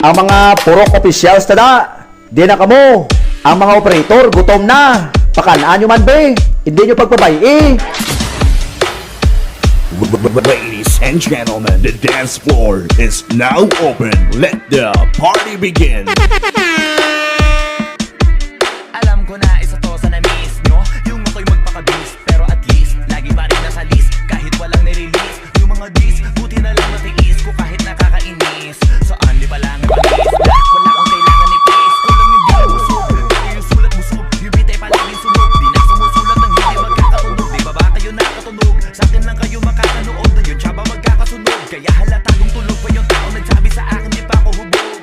Ang mga purok officials tada, di na kamo. Ang mga operator, gutom na. Pakanaan nyo man be, hindi nyo pagpabay Ladies and gentlemen, the dance floor is now open. Let the party begin. Alam ko na isa to sa na-miss nyo, yung ako'y magpakabis, pero at least lagi pa rin nasa list, kahit walang nirelease. Yung mga dis, buti na lang natiis ko kahit nakakainis. Saan di pa lang napalis, wala akong kailangan ni please. Kulang hindi na busog, pero yung sulat busog, yung bitay palaging sunog. Di na sumusulat ng hindi magkakatunog. Di ba ba kayo nakatunog? Sa akin lang kayo makakanood na yun, tsaba magkakasunog. Kaya halata kong tulog pa yung tao nagsabi sa akin di pa ako hubog.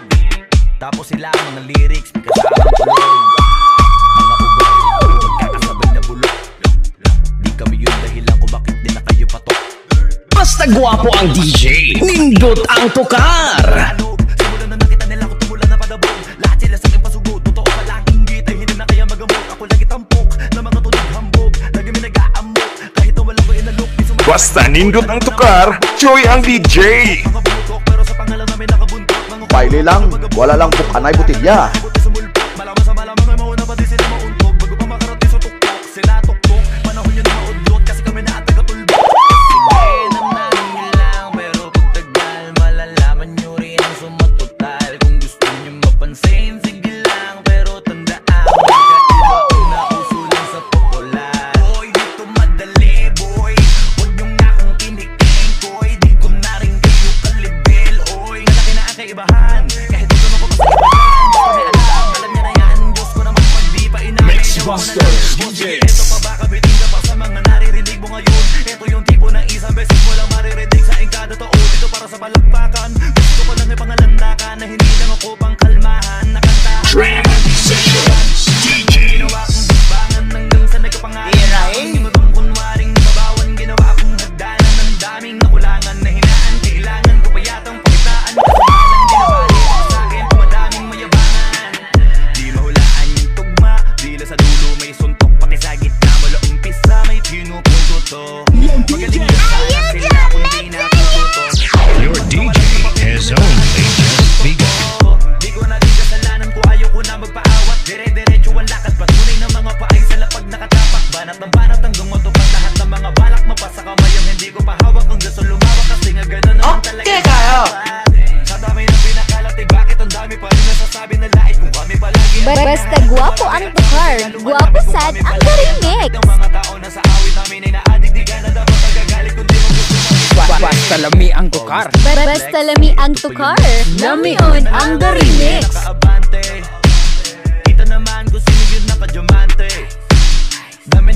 Tapos sila ang mga lyrics, may kasamang tulog. Mga ugat, magkakasabay na bulok. Di kami yung dahilan kung bakit di na kayo patok. Basta gwapo ang DJ, nindot ang tukar. Ano, simulan na nakita nila ko tumulan na padabog. Lahat sila sa akin pasugod, totoo pala ang inggit ay hindi na kaya magamot. Ako lagi tampok, na mga tunog hambog. Lagi may nag-aamok, kahit na wala ko inalok. Basta nindot ang tukar, Joy ang DJ. Mga bumutok, pero sa pangalan namin nakabuntot. Mga Baile lang, wala lang bukanay butilya. buti sa mulpok, malaman sa malamang ay mauna pa din sila mauntog. Bago pa makarating sa tuktok, sila tuktok. Panahon yun na maudlot, kasi kami na at tagatulbok. Sige naman lang, pero pag tagal, malalaman nyo rin ang sumatotal. Kung gusto nyo mapansin, sige lang, pero tandaan, magkaiba ang nauso lang sa popular. Boy, dito madali, boy. Huwag nyo nga akong kiniking, boy. Di ko na rin kayo kalibel, oy. Malaki na ang kaibahan, kahit gusto mo ko pa sa ibahan. Basta may alam niya na yan, Diyos ko naman pag di pa inamin. Mixbusters, DJs. Ito pa ba kabitin ka pa sa mga naririnig mo ngayon? Ito yung tipo ng isang beses mo lang maririnig sa engkada to. Ito para sa palakpakan, gusto ko lang ipangalandakan na hindi lang ako pang kalmahan na kantahan. Transitions, DJs. Ginawa kong himbangan hanggang sa nagkapangalan. Hindi mo bang kunwaring babawan, ginawa kong hagdanan ng daming nakulangan na hinaan. Kailangan ko pa yatang pakitaan, kasamalang ginabali sa akin kumadaming mayabangan. Di mahulaan yung tugma, dila sa dulo may suntok, pati sa gitna mula umpisa may pinupunto to. Magaling na sana sila kung di natututo. Your DJ has only just begun. Di ko na din kasalanan ko, ayoko na magpaawat. Dire-diretso ang lakad, patunay ng mga paay sa lapag nakatapak. Banat ng banat hanggang matupag lahat ng mga balak. Mapasa kamay ang hindi ko pahawak, ang gusto lumawak kasi nga gano'n naman talaga dapat. Sa dami ng pinakalat, eh bakit ang dami pa rin nasasabi na lait kung kami palagi ang Basta guwapo ang tukar, guwapo sad ang remix. Ang mga tao na sa awit namin ay naadik, di ka na dapat nagagalit kundi mo gusto mo. Basta lami ang tukar. Basta lami ang tukar, namiyon ang the remix. Nakaabante. Kita naman kung sino yun nakadiamante. Dami